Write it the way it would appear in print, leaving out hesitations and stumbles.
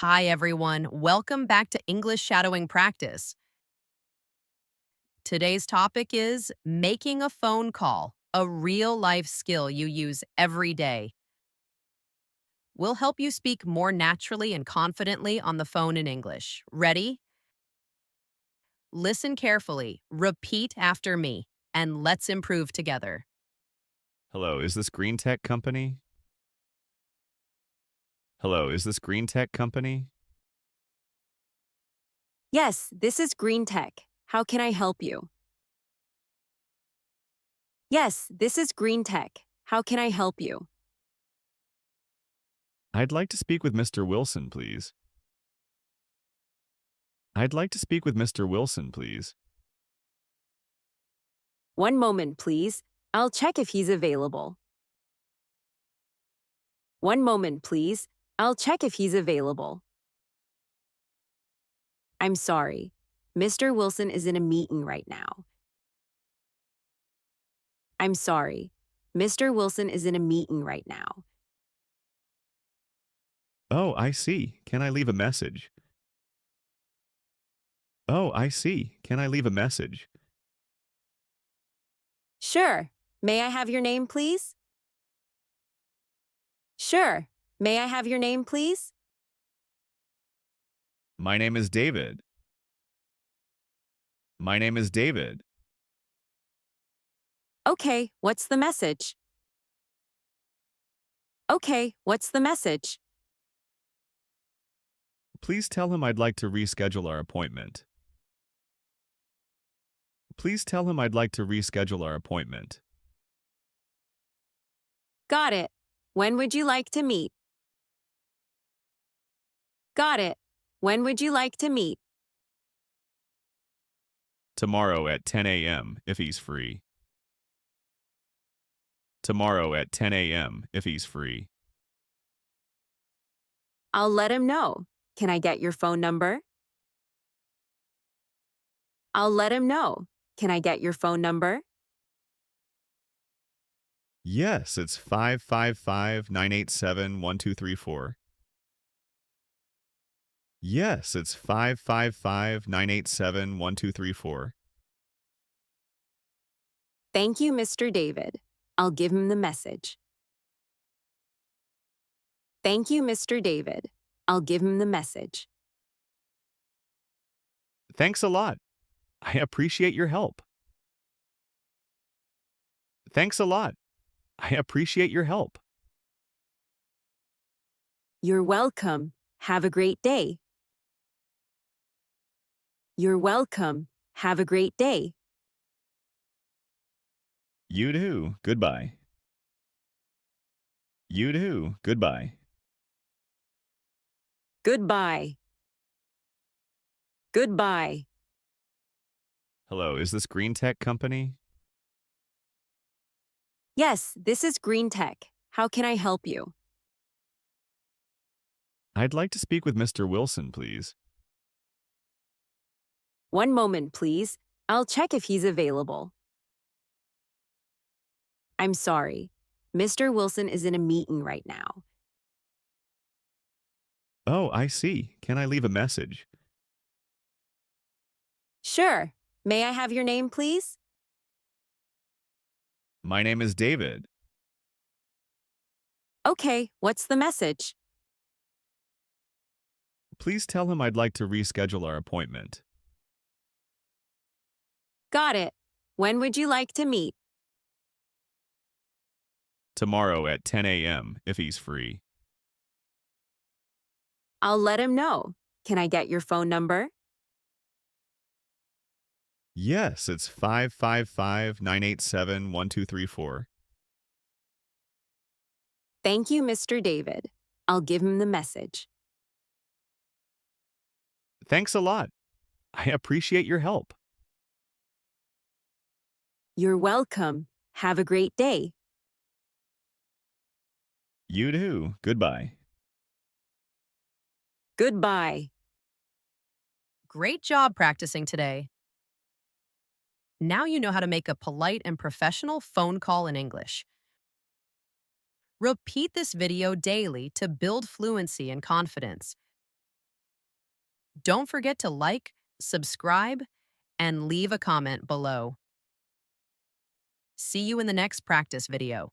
Hi, everyone. Welcome back to English Shadowing Practice. Today's topic is making a phone call, a real life skill you use every day. We'll help you speak more naturally and confidently on the phone in English. Ready? Listen carefully, repeat after me, and let's improve together. Hello, is this Green Tech Company? Hello, is this Green Tech Company? Yes, this is Green Tech. How can I help you? Yes, this is Green Tech. How can I help you? I'd like to speak with Mr. Wilson, please. I'd like to speak with Mr. Wilson, please. One moment, please. I'll check if he's available. One moment, please. I'll check if he's available. I'm sorry. Mr. Wilson is in a meeting right now. I'm sorry. Mr. Wilson is in a meeting right now. Oh, I see. Can I leave a message? Oh, I see. Can I leave a message? Sure. May I have your name, please? Sure. May I have your name, please? My name is David. My name is David. Okay, what's the message? Okay, what's the message? Please tell him I'd like to reschedule our appointment. Please tell him I'd like to reschedule our appointment. Got it. When would you like to meet? Got it. When would you like to meet? Tomorrow at 10 a.m. if he's free. Tomorrow at 10 a.m. if he's free. I'll let him know. Can I get your phone number? I'll let him know. Can I get your phone number? Yes, it's 555-987-1234. Yes, it's 555-987-1234. Thank you, Mr. David. I'll give him the message. Thank you, Mr. David. I'll give him the message. Thanks a lot. I appreciate your help. Thanks a lot. I appreciate your help. You're welcome. Have a great day. You're welcome. Have a great day. You too. Goodbye. You too. Goodbye. Goodbye. Goodbye. Hello, is this Green Tech Company? Yes, this is Green Tech. How can I help you? I'd like to speak with Mr. Wilson, please. One moment, please. I'll check if he's available. I'm sorry. Mr. Wilson is in a meeting right now. Oh, I see. Can I leave a message? Sure. May I have your name, please? My name is David. Okay, what's the message? Please tell him I'd like to reschedule our appointment. Got it. When would you like to meet? Tomorrow at 10 a.m. if he's free. I'll let him know. Can I get your phone number? Yes, it's 555-987-1234. Thank you, Mr. David. I'll give him the message. Thanks a lot. I appreciate your help. You're welcome. Have a great day. You too. Goodbye. Goodbye. Great job practicing today. Now you know how to make a polite and professional phone call in English. Repeat this video daily to build fluency and confidence. Don't forget to like, subscribe, and leave a comment below. See you in the next practice video.